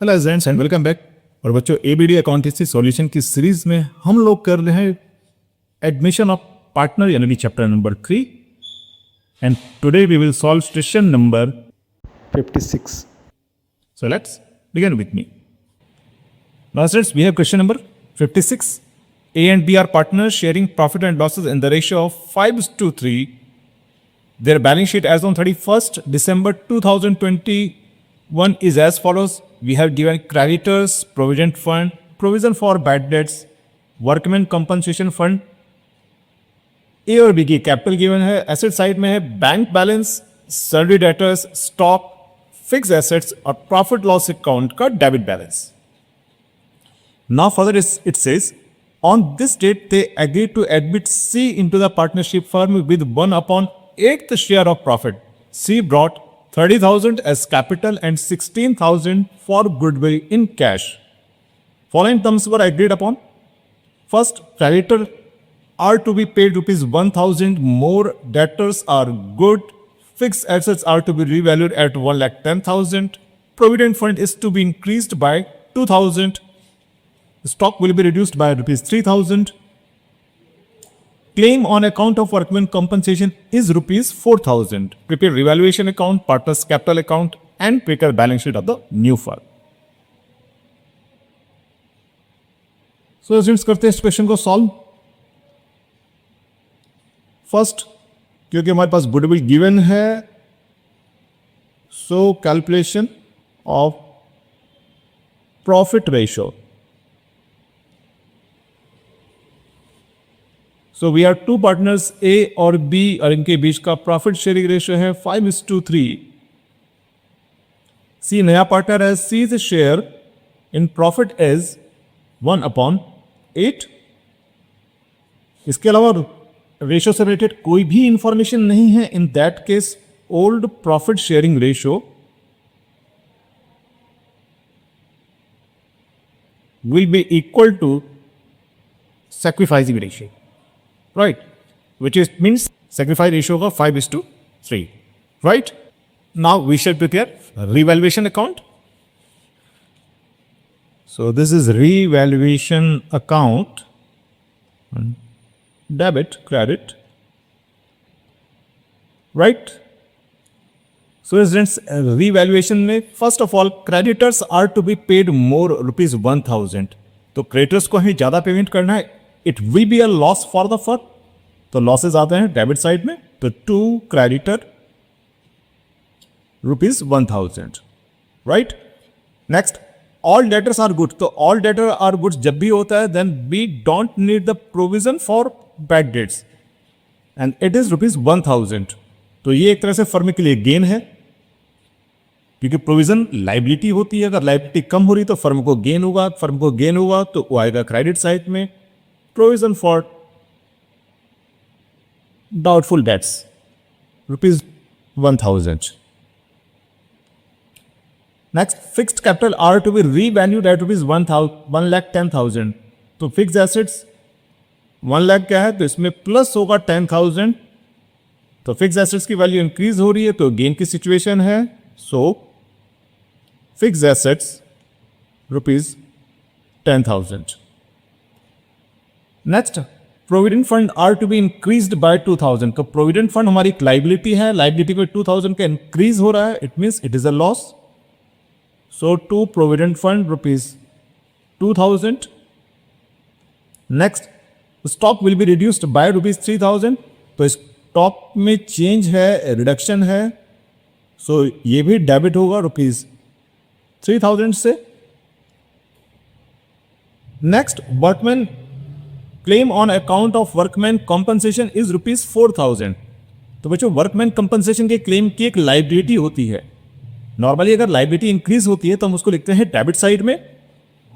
Hello friends and welcome back. और बच्चों ABD accountancy solution की सीरीज में हम लोग कर रहे हैं एडमिशन ऑफ पार्टनर यानी कि chapter number 3 and today we will solve question number 56. So let's begin with me. Now students, we have question number 56. A and B are partners sharing profit and losses in the ratio of 5:3. Their balance sheet as on 31st December 2021 is as follows. We have given creditors, provident fund, provision for bad debts, workmen compensation fund. ए और B की capital given है, asset side में है bank balance, salary debtors, stock, fix assets और profit loss account का debit balance. Now further it says on this date they agreed to admit C into the partnership firm with 1/8th share of profit. C brought 30,000 as capital and 16,000 for goodwill in cash. Following terms were agreed upon. First, creditor are to be paid rupees 1,000 more, debtors are good, fixed assets are to be revalued at 1,10,000, provident fund is to be increased by 2,000, stock will be reduced by rupees 3,000, claim on account of workman compensation is rupees 4,000. Prepare revaluation account, partners capital account and prepare balance sheet of the new firm. So students करते हैं इस question को solve. First, क्योंकि हमारे पास goodwill given है, so calculation of profit ratio. So we are two partners A और B और इनके बीच का प्रॉफिट शेयरिंग रेशियो है 5:3. सी नया पार्टनर है, C's share in profit is 1/8. इसके अलावा रेशियो से रिलेटेड कोई भी इंफॉर्मेशन नहीं है. In that case old profit sharing ratio will be equal to sacrificing ratio, right, which is means sacrifice ratio of 5:3, right. Now we shall prepare revaluation account. So this is revaluation account, debit, credit, right. So students, revaluation में first of all creditors are to be paid more rupees 1,000. तो creditors को हमें ज़्यादा payment करना है. It will be a loss for the firm. तो losses आते हैं डेबिट साइड में. तो to creditor rupees 1,000, right. Next, all debtors are good. तो ऑल डेटर आर गुड जब भी होता है then we don't need the provision for bad debts and it is rupees 1,000. तो ये एक तरह से फर्म के लिए गेन है, क्योंकि प्रोविजन लाइबिलिटी होती है. अगर लाइबिलिटी कम हो रही तो फर्म को गेन होगा, फर्म को गेन होगा तो वो आएगा क्रेडिट साइड में. Provision for doubtful debts rupees 1,000. Next, fixed capital are to be revalued at rupees 1,10,000. तो fixed assets 1 लाख क्या है, तो इसमें प्लस होगा 10,000. तो fixed assets की वैल्यू इंक्रीज हो रही है तो गेन की सिचुएशन है. So fixed assets rupees 10,000. Next, provident fund are to be increased by 2,000. तो प्रोविडेंट फंड हमारी एक लाइबिलिटी है, लाइबिलिटी को 2,000 का इंक्रीज हो रहा है, it means it is a loss. So to provident fund rupees 2,000. Next, stock will be reduced by rupees 3,000. तो स्टॉक में चेंज है, रिडक्शन है, सो ये भी डेबिट होगा रुपीज 3,000 से. Next, workman claim on account of workman compensation is rupees 4,000. तो बच्चों वर्कमैन कॉम्पनसेशन के क्लेम की एक लाइबिलिटी होती है. नॉर्मली अगर लाइबिलिटी इंक्रीज होती है तो हम उसको लिखते हैं डेबिट साइड में,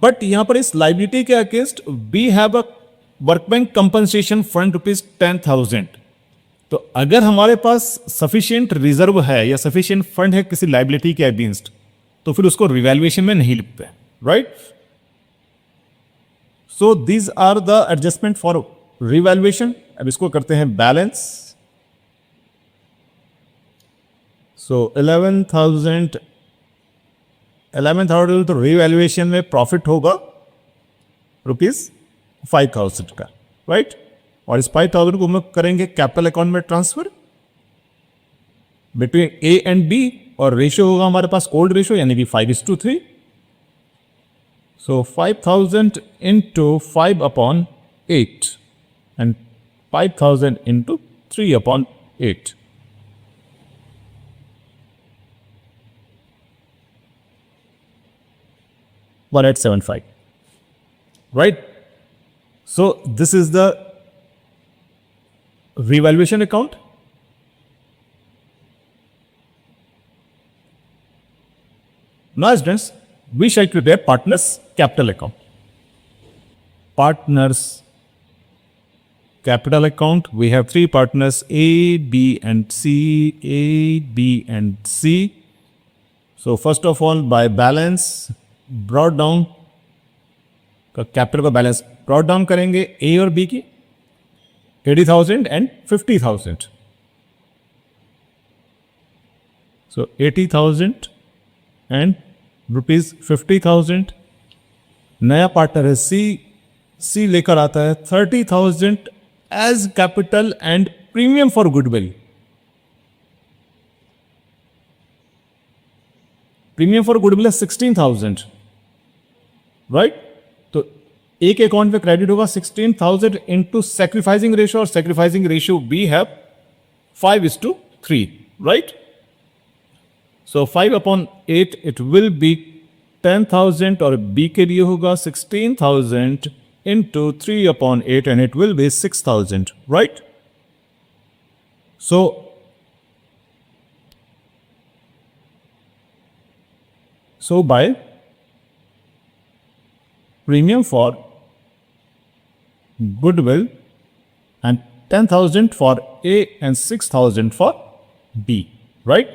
बट यहां पर इस लाइबिलिटी के against we have a workman compensation fund rupees 10,000. तो अगर हमारे पास सफिशियंट रिजर्व है या सफिशियंट फंड है किसी लाइबिलिटी के अगेंस्ट तो फिर उसको रिवैल्यूएशन में नहीं लिखते, right. So these are the adjustment for revaluation. अब इसको करते हैं बैलेंस. सो 11,000 11th आवर तो रीवैल्यूएशन में प्रॉफिट होगा ₹5,000 का, राइट। और इस 5,000 को हम लोग करेंगे कैपिटल अकाउंट में transfer between A and B, और रेशियो होगा हमारे पास ओल्ड रेशियो यानी कि 5:3। So 5,000 into 5/8 and 5,000 into 3/8, $1,875, right? So this is the revaluation account. Now students, we shall prepare partners capital account. Partners capital account, we have three partners A, B and C, A, B and C. So first of all, by balance brought down, capital का balance brought down करेंगे ए और B की 80,000 and 50,000। So 80,000 and ₹50,000। नया partner है सी, सी लेकर आता है 30,000 as capital and premium for goodwill. Premium for goodwill है 16,000, राइट। तो एक अकाउंट में क्रेडिट होगा 16,000 इंटू सेक्रीफाइसिंग रेशियो, और sacrificing ratio we have 5:3, right. So 5/8 it will be 10,000, और बी के लिए होगा 16,000 into 3/8 and it will be 6,000, right. So by premium for goodwill and 10,000 for A and 6,000 for B, right?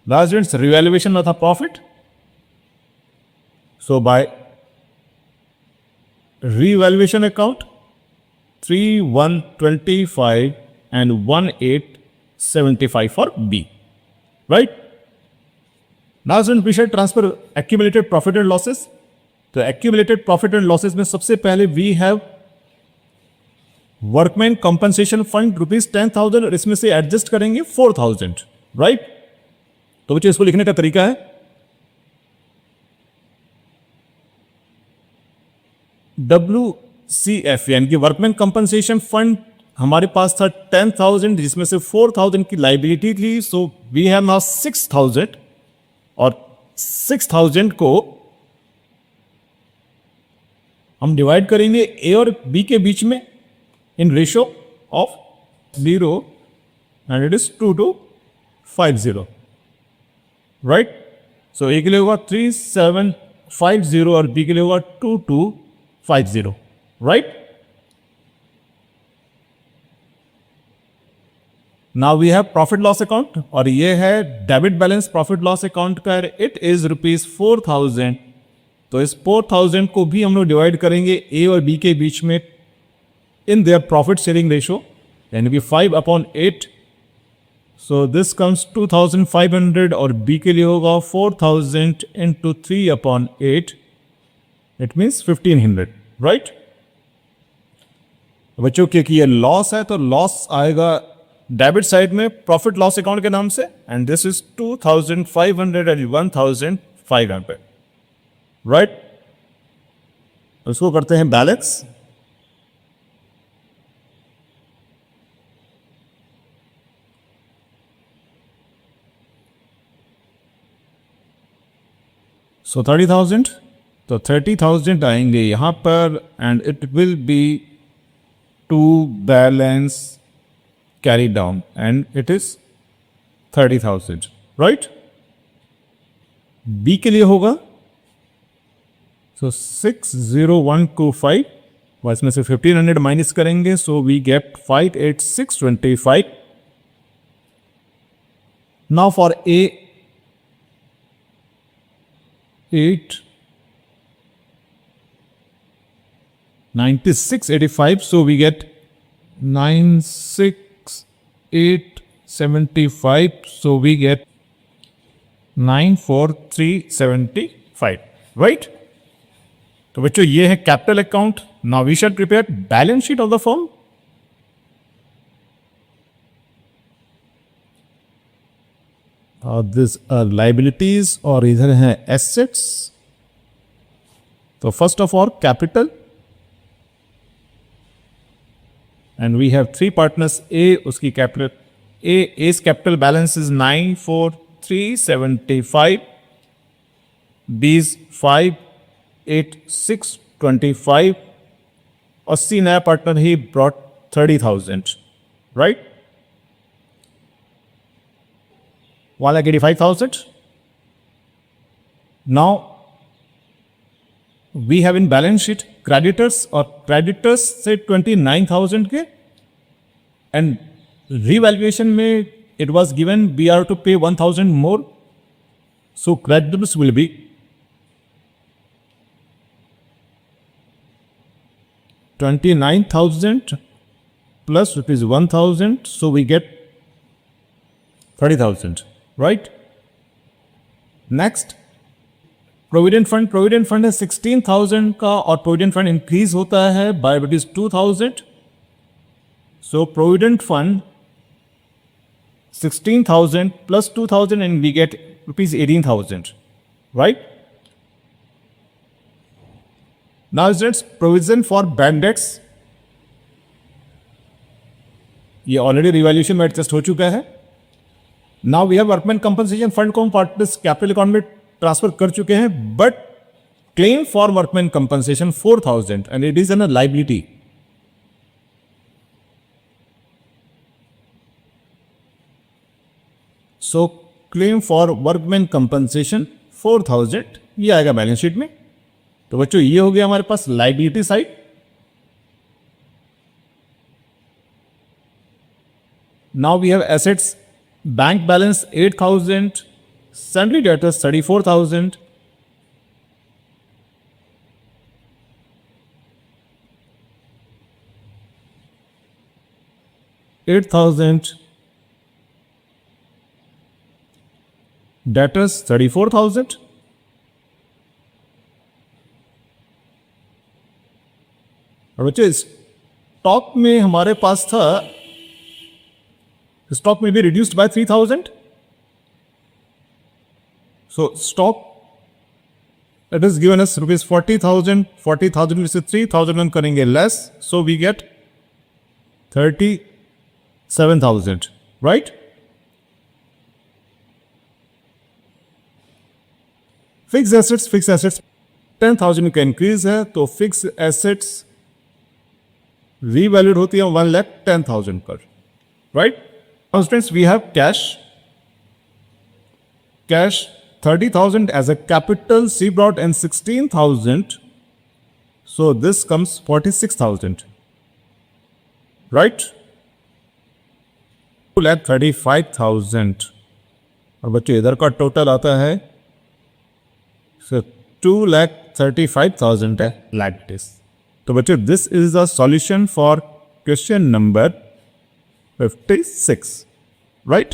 Last one's revaluation of the profit. So by revaluation account 3,125 and 1,875 for B, right? Now we shall transfer accumulated profit and losses. तो accumulated profit and losses में सबसे पहले we have workman compensation fund ₹10,000, और इसमें से adjust करेंगे 4,000, right. तो बच्चों इसको लिखने का तरीका है WCF यानी कि वर्कमैन कंपनसेशन फंड हमारे पास था 10,000, जिसमें से 4,000 की लाइबिलिटी थी। सो वी हैव नाउ 6,000, और 6,000 को हम डिवाइड करेंगे ए और बी के बीच में in ratio of 0 and it is 2,250, right. So A के लिए होगा 3,750 और बी के लिए होगा 2,250, right. Now we have profit loss account, और ये है debit balance profit loss account का, इट इज ₹4,000। तो इस 4,000 को भी हम लोग डिवाइड करेंगे ए और बी के बीच में in their profit sharing ratio, यानी कि 5/8। सो दिस कम्स 2,500, और बी के लिए होगा 4,000 इंटू 3/8, इट मीन्स 1,500, राइट। बच्चों क्योंकि ये लॉस है तो लॉस आएगा डेबिट साइड में प्रॉफिट लॉस अकाउंट के नाम से, and this is 2,500 and 1,500, right. उसको करते हैं बैलेंस। सो 30,000, तो 30,000 आएंगे यहां पर, and it will be to balance carried down, and it is 30,000, right? B के लिए होगा so 60125, और इसमें से 1,500 माइनस करेंगे, so we get 5,8,625. Now for A 8,9685, so we get 96,875, so we get 94375, right. तो बच्चों ये है capital account. Now we shall prepare balance sheet of the firm. This liabilities और इधर है एसेट्स। तो first of all capital, and we have three partners. A उसकी capital ए's कैपिटल बैलेंस इज 94375, B's 58625 और C नया partner he brought 30,000, right, 1,85,000. Now we have in balance sheet creditors or creditors say 29,000 के, and revaluation में it was given we are to pay 1,000 more, so creditors will be 29,000 plus rupees 1,000, so we get 30,000, right? Next, provident fund है 16,000 का, और provident fund increase होता है by rupees 2,000. So provident fund 16,000 plus 2,000 and we get rupees 18,000, right? Now students, provision for bad debts, ये already revaluation में adjust हो चुका है. Now we have workman compensation fund को हम पार्टनर्स कैपिटल अकाउंट में ट्रांसफर कर चुके हैं, but claim for workman compensation 4,000 and it is N liability. So claim for workman compensation 4,000 ये आएगा बैलेंस शीट में. तो बच्चों ये हो गया हमारे पास liability side. Now we have assets, bank balance 8,000, sundry debtors 34,000, debtors 34,000. और बच्चे स्टॉक में हमारे पास था, स्टॉक में भी reduced by 3,000. So stock, it is given us rupees 40,000. 40,000 with 3,000 करेंगे less, so we get 37,000, right? Fixed assets 10,000 का increase है, तो fixed assets revalued होती है 1,10,000 पर, right? Now students, we have cash 30,000 as a capital, C brought and 16,000, so this comes 46,000, right? 2,35,000. और बच्चों इधर का टोटल आता है, so 2,35,000 है liabilities. तो बच्चों this is the solution for question number 56, right?